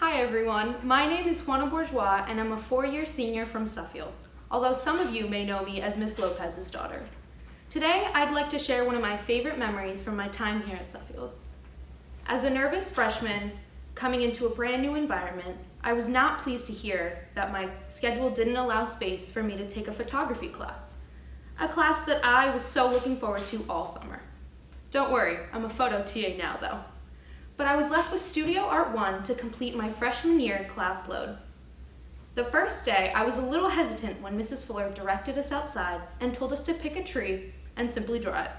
Hi everyone, my name is Juana Bourgeois and I'm a four-year senior from Suffield, although some of you may know me as Miss Lopez's daughter. Today, I'd like to share one of my favorite memories from my time here at Suffield. As a nervous freshman coming into a brand new environment, I was not pleased to hear that my schedule didn't allow space for me to take a photography class, a class that I was so looking forward to all summer. Don't worry, I'm a photo TA now though. But I was left with Studio Art 1 to complete my freshman year class load. The first day, I was a little hesitant when Mrs. Fuller directed us outside and told us to pick a tree and simply draw it.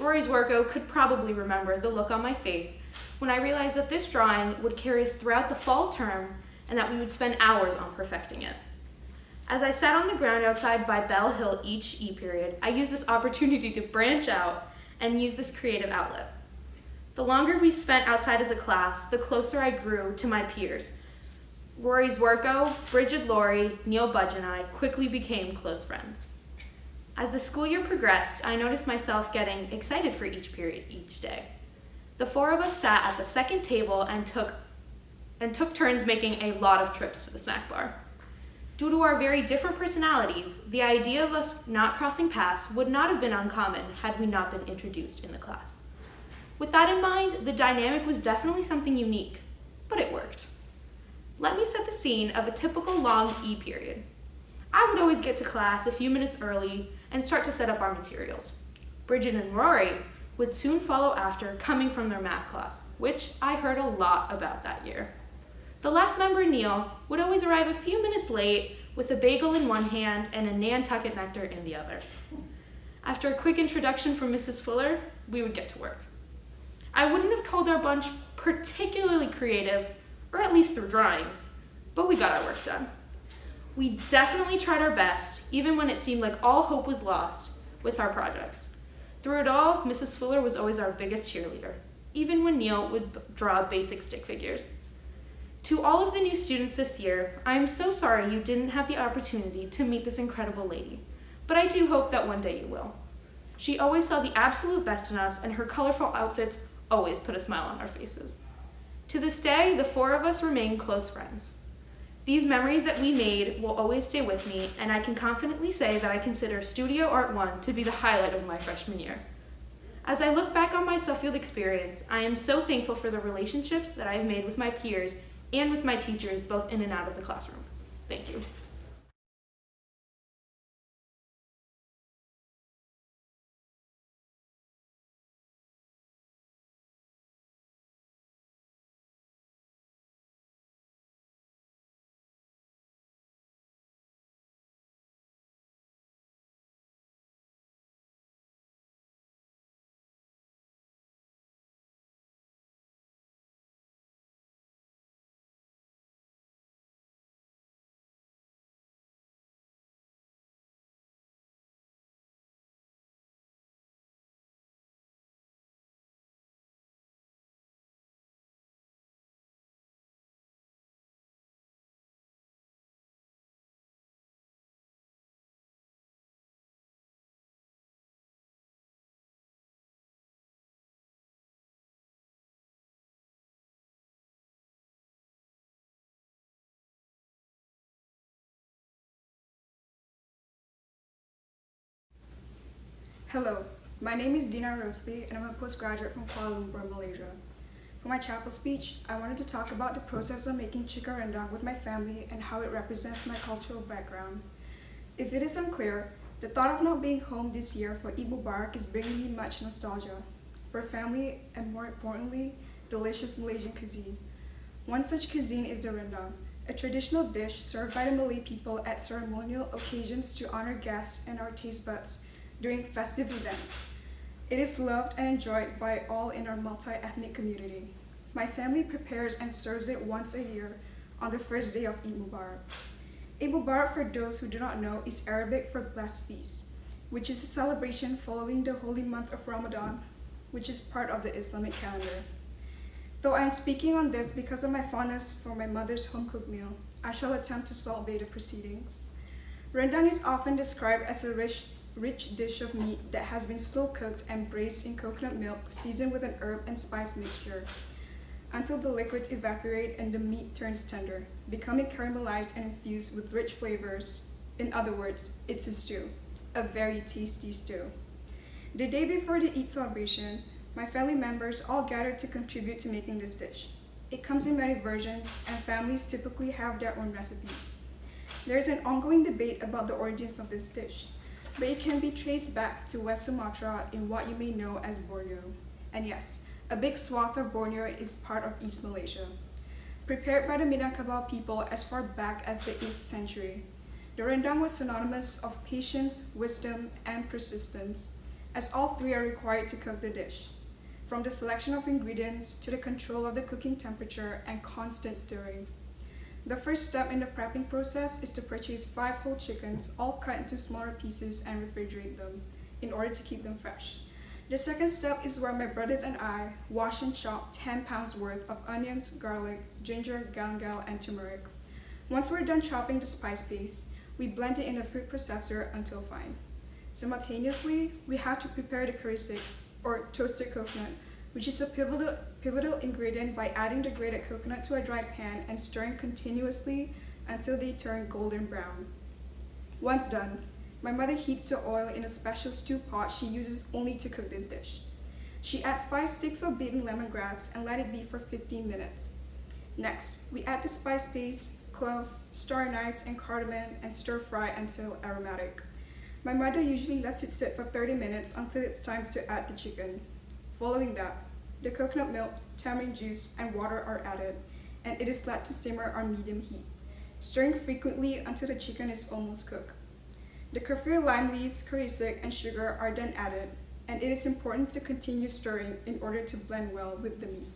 Rory's Worko could probably remember the look on my face when I realized that this drawing would carry us throughout the fall term and that we would spend hours on perfecting it. As I sat on the ground outside by Bell Hill each E-period, I used this opportunity to branch out and use this creative outlet. The longer we spent outside as a class, the closer I grew to my peers. Rory's Worko, Bridget Laurie, Neil Budge, and I quickly became close friends. As the school year progressed, I noticed myself getting excited for each period each day. The four of us sat at the second table and took turns making a lot of trips to the snack bar. Due to our very different personalities, the idea of us not crossing paths would not have been uncommon had we not been introduced in the class. With that in mind, the dynamic was definitely something unique, but it worked. Let me set the scene of a typical long E-period. I would always get to class a few minutes early and start to set up our materials. Bridget and Rory would soon follow after, coming from their math class, which I heard a lot about that year. The last member, Neil, would always arrive a few minutes late with a bagel in one hand and a Nantucket nectar in the other. After a quick introduction from Mrs. Fuller, we would get to work. I wouldn't have called our bunch particularly creative, or at least through drawings, but we got our work done. We definitely tried our best, even when it seemed like all hope was lost with our projects. Through it all, Mrs. Fuller was always our biggest cheerleader, even when Neil would draw basic stick figures. To all of the new students this year, I am so sorry you didn't have the opportunity to meet this incredible lady, but I do hope that one day you will. She always saw the absolute best in us, and her colorful outfits always put a smile on our faces. To this day, the four of us remain close friends. These memories that we made will always stay with me, and I can confidently say that I consider Studio Art 1 to be the highlight of my freshman year. As I look back on my Suffield experience, I am so thankful for the relationships that I have made with my peers and with my teachers, both in and out of the classroom. Thank you. Hello, my name is Dina Rosli and I'm a postgraduate from Kuala Lumpur, Malaysia. For my chapel speech, I wanted to talk about the process of making chicken rendang with my family and how it represents my cultural background. If it is unclear, the thought of not being home this year for Eid Mubarak is bringing me much nostalgia for family and, more importantly, delicious Malaysian cuisine. One such cuisine is the rendang, a traditional dish served by the Malay people at ceremonial occasions to honor guests and our taste buds during festive events. It is loved and enjoyed by all in our multi-ethnic community. My family prepares and serves it once a year on the first day of Eid Mubarak. Eid Mubarak, for those who do not know, is Arabic for blessed feast, which is a celebration following the holy month of Ramadan, which is part of the Islamic calendar. Though I am speaking on this because of my fondness for my mother's home-cooked meal, I shall attempt to salvage the proceedings. Rendang is often described as a rich dish of meat that has been slow cooked and braised in coconut milk seasoned with an herb and spice mixture. until the liquids evaporate and the meat turns tender, becoming caramelized and infused with rich flavors. In other words, it's a stew, a very tasty stew. The day before the Eid celebration, my family members all gathered to contribute to making this dish. It comes in many versions, and families typically have their own recipes. There is an ongoing debate about the origins of this dish, but it can be traced back to West Sumatra in what you may know as Borneo. And yes, a big swath of Borneo is part of East Malaysia. Prepared by the Minangkabau people as far back as the 8th century, the rendang was synonymous of patience, wisdom, and persistence, as all three are required to cook the dish, from the selection of ingredients to the control of the cooking temperature and constant stirring. The first step in the prepping process is to purchase 5 whole chickens, all cut into smaller pieces, and refrigerate them in order to keep them fresh. The second step is where my brothers and I wash and chop 10 pounds worth of onions, garlic, ginger, galangal, and turmeric. Once we're done chopping the spice paste, we blend it in a food processor until fine. Simultaneously, we have to prepare the karisik, or toasted coconut, which is a pivotal ingredient by adding the grated coconut to a dry pan and stirring continuously until they turn golden brown. Once done, my mother heats the oil in a special stew pot she uses only to cook this dish. She adds 5 sticks of beaten lemongrass and let it be for 15 minutes. Next, we add the spice paste, cloves, star anise, and cardamom and stir fry until aromatic. My mother usually lets it sit for 30 minutes until it's time to add the chicken. Following that, the coconut milk, tamarind juice, and water are added, and it is let to simmer on medium heat, stirring frequently until the chicken is almost cooked. The kaffir lime leaves, karisik, and sugar are then added, and it is important to continue stirring in order to blend well with the meat.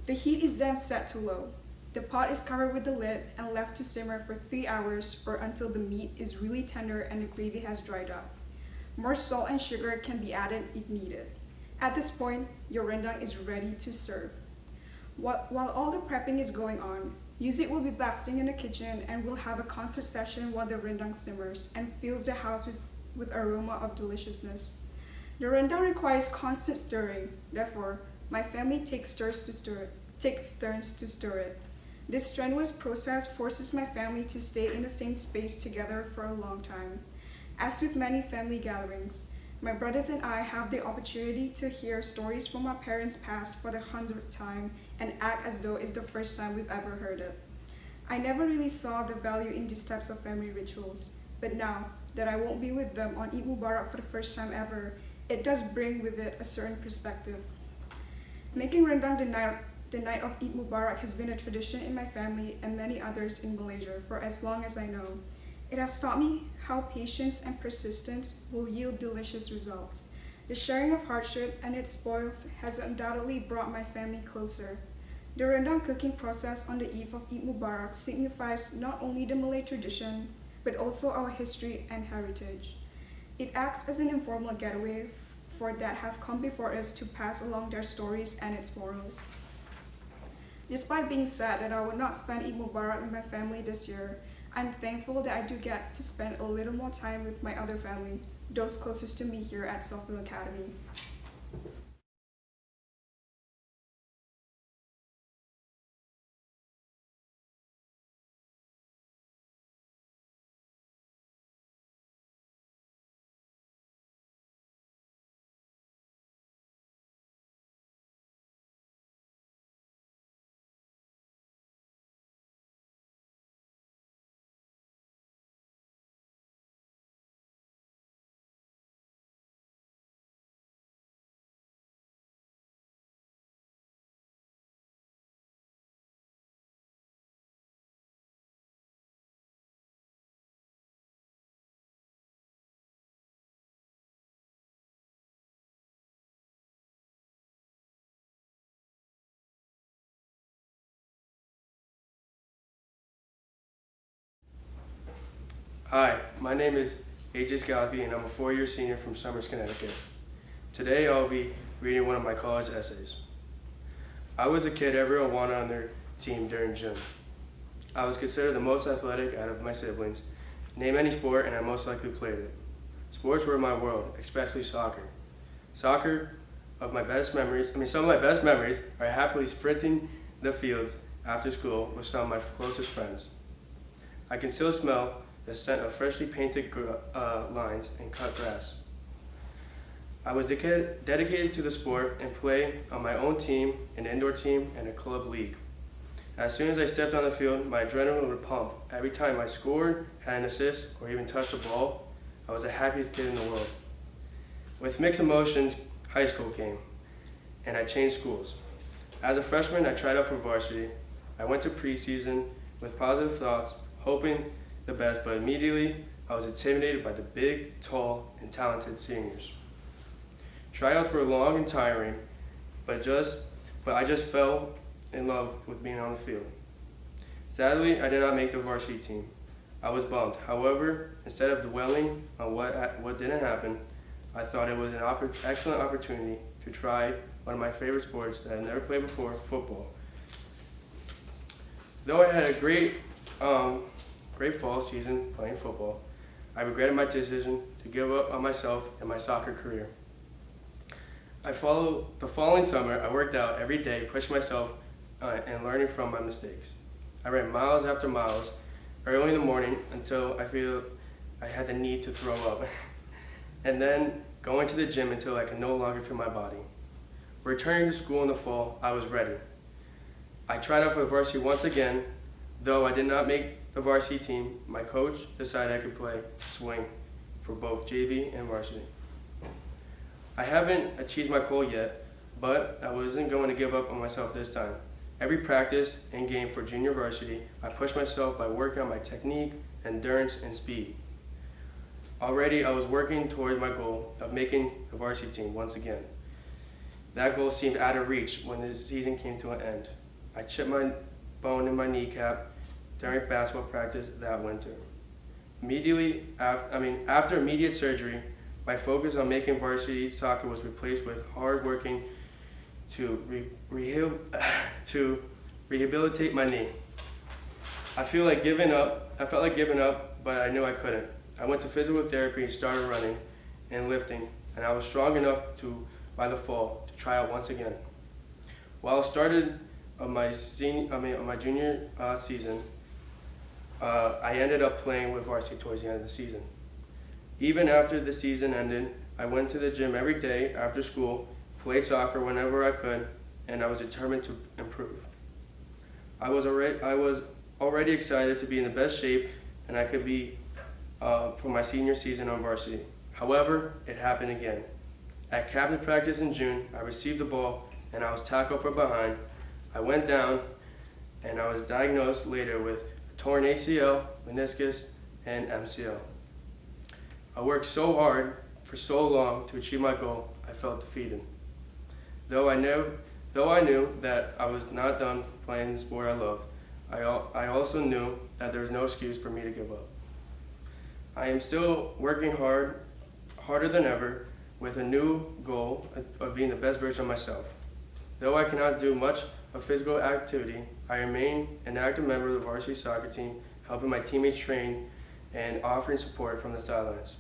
The heat is then set to low. The pot is covered with the lid and left to simmer for 3 hours or until the meat is really tender and the gravy has dried up. More salt and sugar can be added if needed. At this point, your rendang is ready to serve. While all the prepping is going on, music will be blasting in the kitchen and we'll have a concert session while the rendang simmers and fills the house with aroma of deliciousness. The rendang requires constant stirring, therefore, my family takes turns to stir it. This strenuous process forces my family to stay in the same space together for a long time. As with many family gatherings, my brothers and I have the opportunity to hear stories from our parents' past for the 100th time and act as though it's the first time we've ever heard it. I never really saw the value in these types of family rituals, but now that I won't be with them on Eid Mubarak for the first time ever, it does bring with it a certain perspective. Making rendang the night of Eid Mubarak has been a tradition in my family and many others in Malaysia for as long as I know. It has taught me how patience and persistence will yield delicious results. The sharing of hardship and its spoils has undoubtedly brought my family closer. The rendang cooking process on the eve of Eid Mubarak signifies not only the Malay tradition, but also our history and heritage. It acts as an informal getaway for that have come before us to pass along their stories and its morals. Despite being sad that I will not spend Eid Mubarak with my family this year, I'm thankful that I do get to spend a little more time with my other family, those closest to me here at Southfield Academy. Hi, my name is AJ Skosby and I'm a 4-year senior from Somers, Connecticut. Today I'll be reading one of my college essays. I was a kid everyone wanted on their team during gym. I was considered the most athletic out of my siblings. Name any sport and I most likely played it. Sports were my world, especially soccer. Soccer some of my best memories are happily sprinting the fields after school with some of my closest friends. I can still smell the scent of freshly painted lines and cut grass. I was dedicated to the sport and played on my own team, an indoor team, and a club league. As soon as I stepped on the field, my adrenaline would pump. Every time I scored, had an assist, or even touched a ball, I was the happiest kid in the world. With mixed emotions, high school came, and I changed schools. As a freshman, I tried out for varsity. I went to preseason with positive thoughts, hoping the best, but immediately I was intimidated by the big, tall, and talented seniors. Tryouts were long and tiring, but I just fell in love with being on the field. Sadly, I did not make the varsity team. I was bummed. However, instead of dwelling on what didn't happen, I thought it was an excellent opportunity to try one of my favorite sports that I've never played before, football. Though I had a great fall season playing football, I regretted my decision to give up on myself and my soccer career. The following summer, I worked out every day, pushing myself and learning from my mistakes. I ran miles after miles, early in the morning until I feel I had the need to throw up, and then going to the gym until I could no longer feel my body. Returning to school in the fall, I was ready. I tried out for the varsity once again. Though I did not make the varsity team, my coach decided I could play swing for both JV and varsity. I haven't achieved my goal yet, but I wasn't going to give up on myself this time. Every practice and game for junior varsity, I pushed myself by working on my technique, endurance, and speed. Already, I was working toward my goal of making the varsity team once again. That goal seemed out of reach when the season came to an end. I chipped my bone in my kneecap during basketball practice that winter. After immediate surgery, my focus on making varsity soccer was replaced with hard working to rehabilitate my knee. I felt like giving up, but I knew I couldn't. I went to physical therapy and started running and lifting, and I was strong enough by the fall to try out once again. While I started my junior season, I ended up playing with varsity towards the end of the season. Even after the season ended, I went to the gym every day after school, played soccer whenever I could, and I was determined to improve. I was already excited to be in the best shape and I could be for my senior season on varsity. However, it happened again. At captain practice in June, I received the ball and I was tackled from behind. I went down and I was diagnosed later with a torn ACL, meniscus, and MCL. I worked so hard for so long to achieve my goal, I felt defeated. Though I knew that I was not done playing the sport I love, I also knew that there was no excuse for me to give up. I am still working harder than ever, with a new goal of being the best version of myself. Though I cannot do much of physical activity, I remain an active member of the varsity soccer team, helping my teammates train and offering support from the sidelines.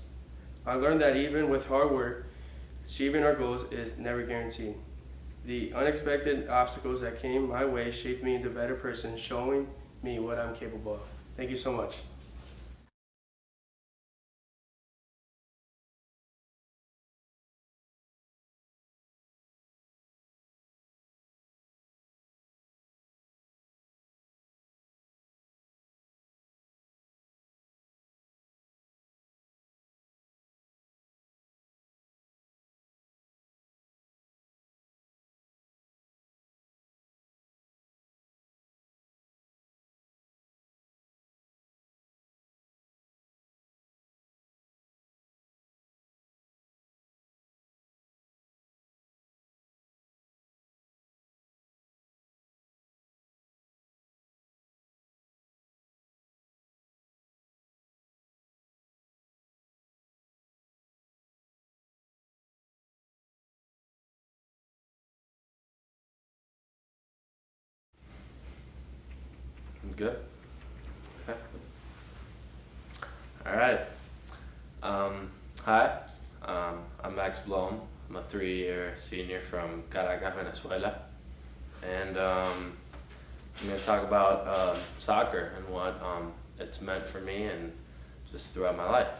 I learned that even with hard work, achieving our goals is never guaranteed. The unexpected obstacles that came my way shaped me into a better person, showing me what I'm capable of. Thank you so much. Good. Okay. All right. Hi. I'm Blomm. I'm a 3-year senior from Caracas, Venezuela, and I'm going to talk about soccer and what it's meant for me and just throughout my life.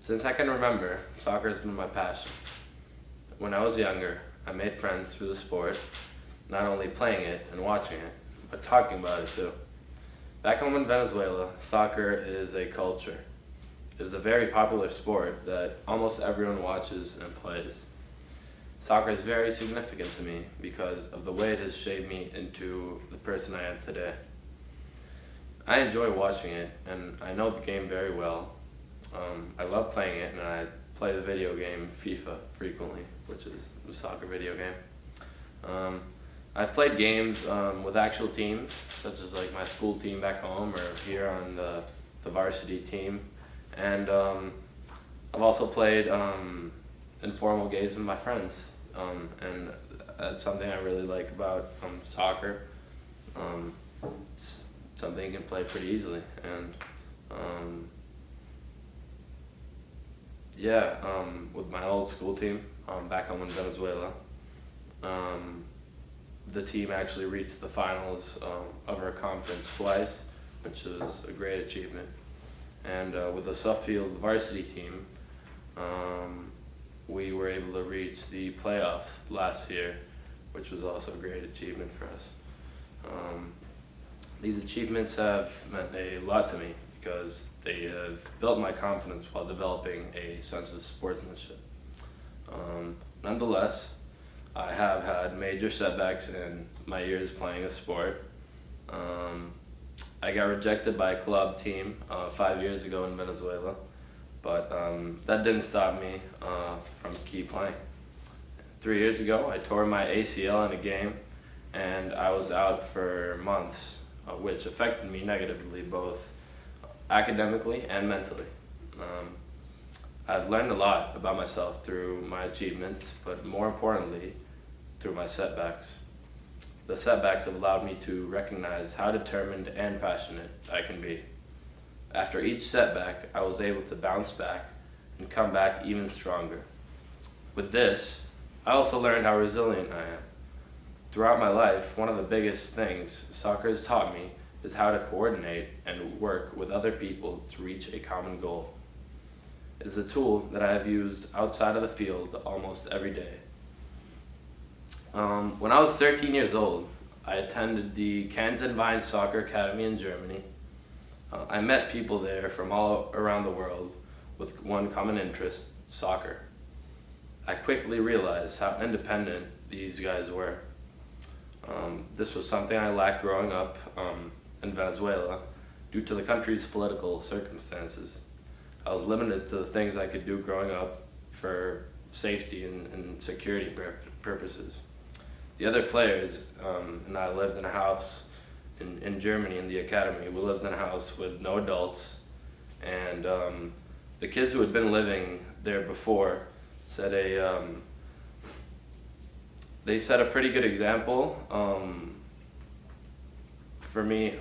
Since I can remember, soccer has been my passion. When I was younger, I made friends through the sport, not only playing it and watching it, but talking about it too. Back home in Venezuela, soccer is a culture. It is a very popular sport that almost everyone watches and plays. Soccer is very significant to me because of the way it has shaped me into the person I am today. I enjoy watching it, and I know the game very well. I love playing it, and I play the video game FIFA frequently, which is a soccer video game. I've played games with actual teams, such as like my school team back home or here on the varsity team. And I've also played informal games with my friends. And that's something I really like about soccer. It's something you can play pretty easily. And with my old school team back home in Venezuela, the team actually reached the finals of our conference twice, which is a great achievement. And with the Suffield varsity team, we were able to reach the playoffs last year, which was also a great achievement for us. These achievements have meant a lot to me because they have built my confidence while developing a sense of sportsmanship. Nonetheless, I have had major setbacks in my years playing a sport. I got rejected by a club team 5 years ago in Venezuela, but that didn't stop me from keep playing. 3 years ago, I tore my ACL in a game, and I was out for months, which affected me negatively, both academically and mentally. I've learned a lot about myself through my achievements, but more importantly, through my setbacks. The setbacks have allowed me to recognize how determined and passionate I can be. After each setback, I was able to bounce back and come back even stronger. With this, I also learned how resilient I am. Throughout my life, one of the biggest things soccer has taught me is how to coordinate and work with other people to reach a common goal. It is a tool that I have used outside of the field almost every day. When I was 13 years old, I attended the Canton Vine Soccer Academy in Germany. I met people there from all around the world with one common interest, soccer. I quickly realized how independent these guys were. This was something I lacked growing up in Venezuela due to the country's political circumstances. I was limited to the things I could do growing up for safety and security purposes. The other players and I lived in a house in Germany in the academy. We lived in a house with no adults, and the kids who had been living there before they set a pretty good example for me.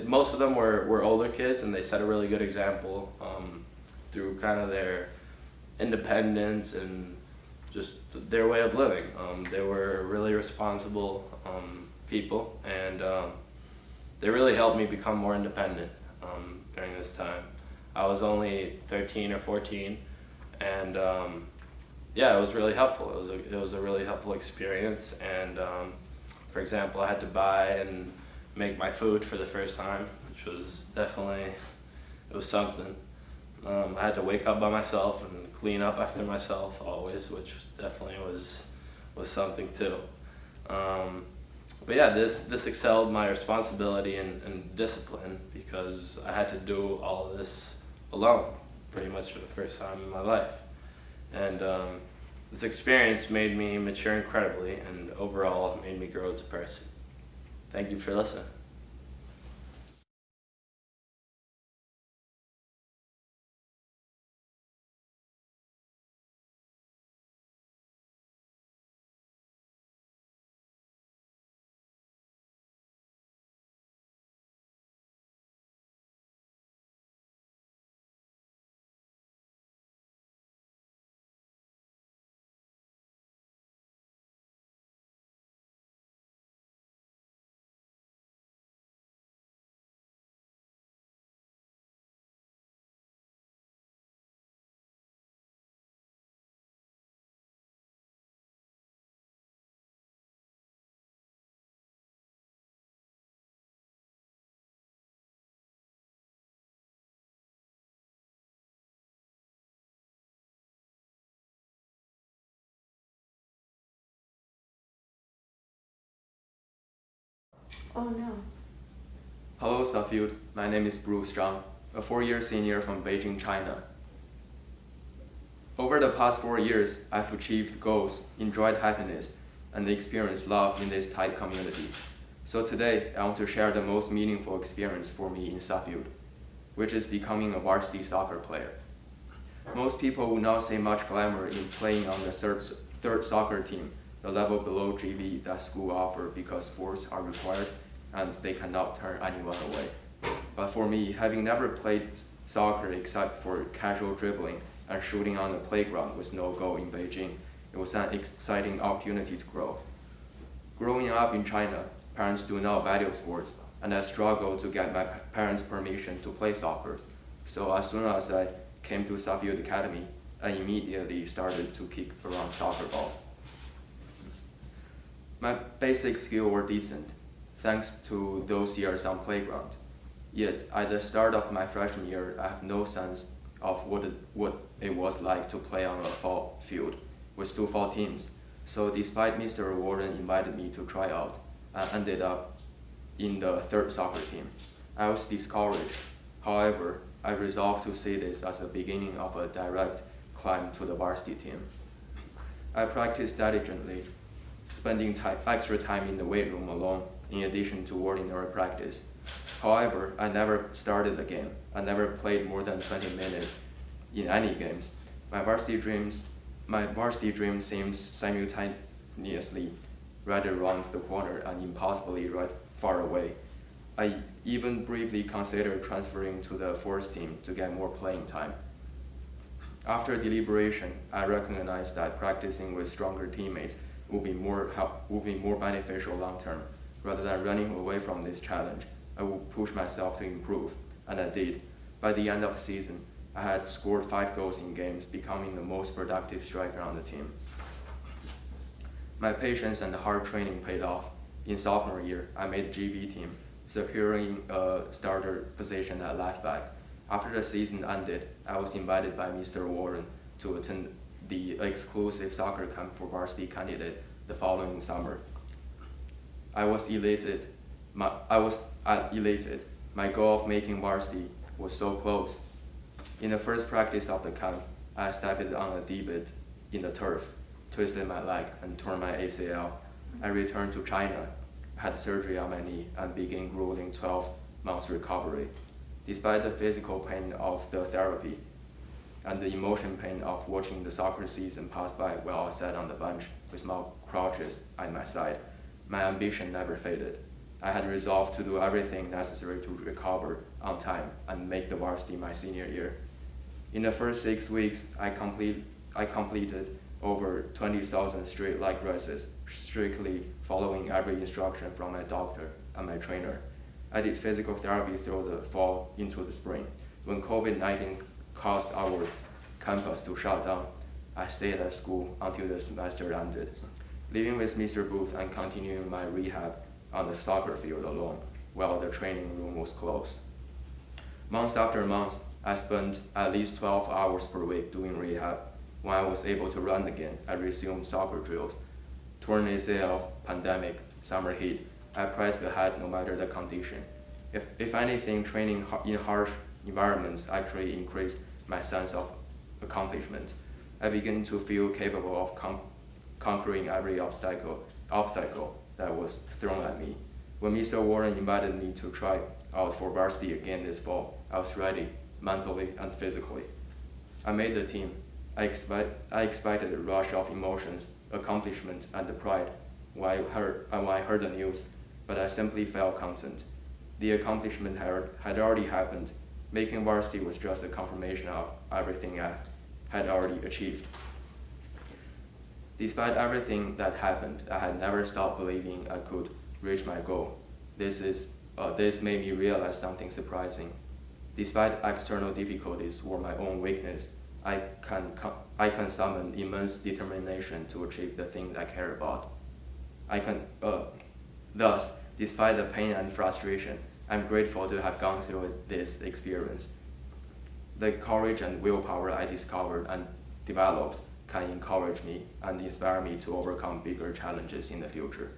Most of them were older kids, and they set a really good example through kind of their independence and just their way of living. They were really responsible people, and they really helped me become more independent during this time. I was only 13 or 14, and it was really helpful. It was a really helpful experience, and for example, I had to buy and make my food for the first time, which was definitely, it was something. I had to wake up by myself and clean up after myself always, which definitely was something too. This excelled my responsibility and discipline because I had to do all of this alone, pretty much for the first time in my life. And this experience made me mature incredibly, and overall made me grow as a person. Thank you for listening. Oh no. Hello, Suffield. My name is Bruce Zhang, a four-year senior from Beijing, China. Over the past 4 years, I've achieved goals, enjoyed happiness, and experienced love in this tight community. So today, I want to share the most meaningful experience for me in Suffield, which is becoming a varsity soccer player. Most people would not see much glamour in playing on the third soccer team, the level below GV that school offer because sports are required and they cannot turn anyone away. But for me, having never played soccer except for casual dribbling and shooting on the playground with no goal in Beijing, it was an exciting opportunity to grow. Growing up in China, parents do not value sports, and I struggled to get my parents' permission to play soccer. So as soon as I came to Suffield Academy, I immediately started to kick around soccer balls. My basic skills were decent, thanks to those years on playground. Yet, at the start of my freshman year, I have no sense of what it was like to play on a fall field with two fall teams. So despite Mr. Warren invited me to try out, I ended up in the third soccer team. I was discouraged. However, I resolved to see this as the beginning of a direct climb to the varsity team. I practiced diligently, spending extra time in the weight room alone in addition to ordinary practice. However, I never started a game. I never played more than 20 minutes in any games. My varsity dream seems simultaneously right around the corner and impossibly right far away. I even briefly considered transferring to the fourth team to get more playing time. After deliberation, I recognized that practicing with stronger teammates would be more beneficial long term. Rather than running away from this challenge, I would push myself to improve, and I did. By the end of the season, I had scored 5 goals in games, becoming the most productive striker on the team. My patience and hard training paid off. In sophomore year, I made the GV team, securing a starter position at left back. After the season ended, I was invited by Mr. Warren to attend the exclusive soccer camp for varsity candidate the following summer. I was elated. My goal of making varsity was so close. In the first practice of the camp, I stepped on a divot in the turf, twisted my leg, and tore my ACL. I returned to China, had surgery on my knee, and began grueling 12 months recovery. Despite the physical pain of the therapy and the emotion pain of watching the soccer season pass by while I sat on the bench with my crutches at my side, my ambition never faded. I had resolved to do everything necessary to recover on time and make the varsity my senior year. In the first 6 weeks, I completed over 20,000 straight leg races, strictly following every instruction from my doctor and my trainer. I did physical therapy through the fall into the spring. When COVID-19 caused our campus to shut down, I stayed at school until the semester ended, living with Mr. Booth and continuing my rehab on the soccer field alone while the training room was closed. Months after months, I spent at least 12 hours per week doing rehab. When I was able to run again, I resumed soccer drills. Torn ACL, pandemic, summer heat, I pressed ahead no matter the condition. If anything, training in harsh environments actually increased my sense of accomplishment. I began to feel capable of conquering every obstacle that was thrown at me. When Mr. Warren invited me to try out for varsity again this fall, I was ready, mentally and physically. I made the team. I expected a rush of emotions, accomplishment, and pride when I heard the news, but I simply felt content. The accomplishment had already happened. Making varsity was just a confirmation of everything I had already achieved. Despite everything that happened, I had never stopped believing I could reach my goal. This made me realize something surprising. Despite external difficulties or my own weakness, I can summon immense determination to achieve the things I care about. Thus, despite the pain and frustration, I'm grateful to have gone through this experience. The courage and willpower I discovered and developed can encourage me and inspire me to overcome bigger challenges in the future.